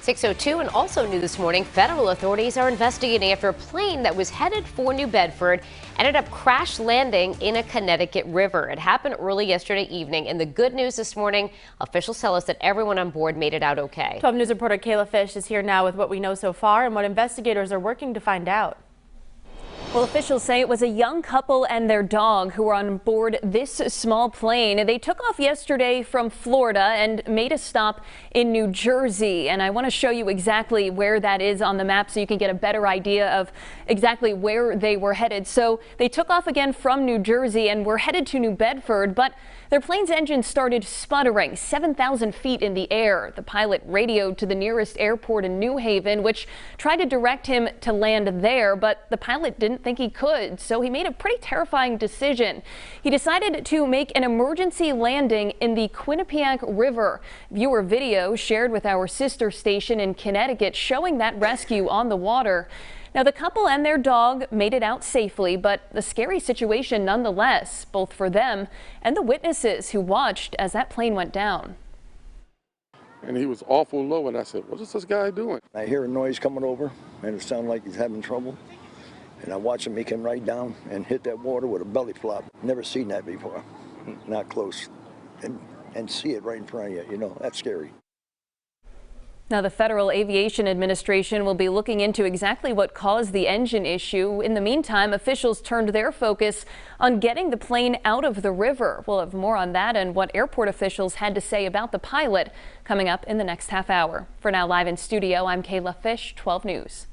6:02 and also new this morning, federal authorities are investigating after a plane that was headed for New Bedford ended up crash landing in a Connecticut river. It happened early yesterday evening, and the good news this morning, officials tell us that everyone on board made it out okay. 12 News reporter Kayla Fish is here now with what we know so far and what investigators are working to find out. Well, officials say it was a young couple and their dog who were on board this small plane. They took off yesterday from Florida and made a stop in New Jersey. And I want to show you exactly where that is on the map so you can get a better idea of exactly where they were headed. So they took off again from New Jersey and were headed to New Bedford, but their plane's engine started sputtering 7,000 feet in the air. The pilot radioed to the nearest airport in New Haven, which tried to direct him to land there, but the pilot didn't think he could, so he made a pretty terrifying decision. He decided to make an emergency landing in the Quinnipiac River. Viewer video shared with our sister station in Connecticut showing that rescue on the water. Now, the couple and their dog made it out safely, but a scary situation nonetheless, both for them and the witnesses who watched as that plane went down. And he was awful low, and I said, what is this guy doing? I hear a noise coming over, and it sounded like he's having trouble. And I watched him, he came right down and hit that water with a belly flop. Never seen that before, not close. And see it right in front of you, you know, that's scary. Now, the Federal Aviation Administration will be looking into exactly what caused the engine issue. In the meantime, officials turned their focus on getting the plane out of the river. We'll have more on that and what airport officials had to say about the pilot coming up in the next half hour. For now, live in studio, I'm Kayla Fish, 12 News.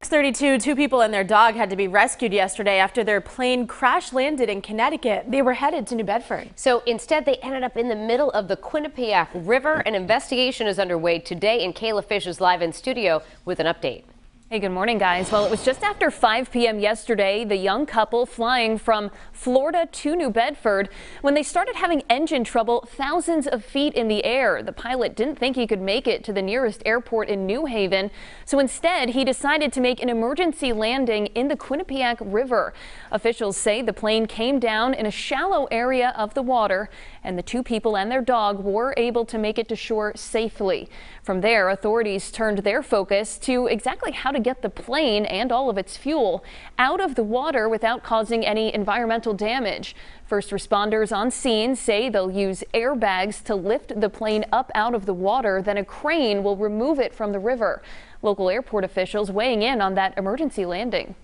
6:32, two people and their dog had to be rescued yesterday after their plane crash landed in Connecticut. They were headed to New Bedford. So instead, they ended up in the middle of the Quinnipiac River. An investigation is underway today, and Kayla Fish is live in studio with an update. Hey, good morning, guys. Well, it was just after 5 p.m. yesterday, the young couple flying from Florida to New Bedford when they started having engine trouble thousands of feet in the air. The pilot didn't think he could make it to the nearest airport in New Haven, so instead he decided to make an emergency landing in the Quinnipiac River. Officials say the plane came down in a shallow area of the water, and the two people and their dog were able to make it to shore safely. From there, authorities turned their focus to exactly how to get the plane and all of its fuel out of the water without causing any environmental damage. First responders on scene say they'll use airbags to lift the plane up out of the water, then a crane will remove it from the river. Local airport officials weighing in on that emergency landing.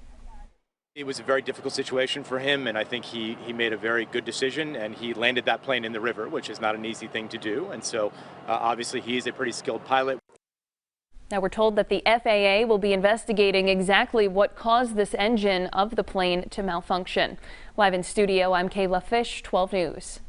It was a very difficult situation for him, and I think he made a very good decision, and he landed that plane in the river, which is not an easy thing to do. And so obviously he's a pretty skilled pilot. Now, we're told that the FAA will be investigating exactly what caused this engine of the plane to malfunction. Live in studio, I'm Kayla Fish, 12 News.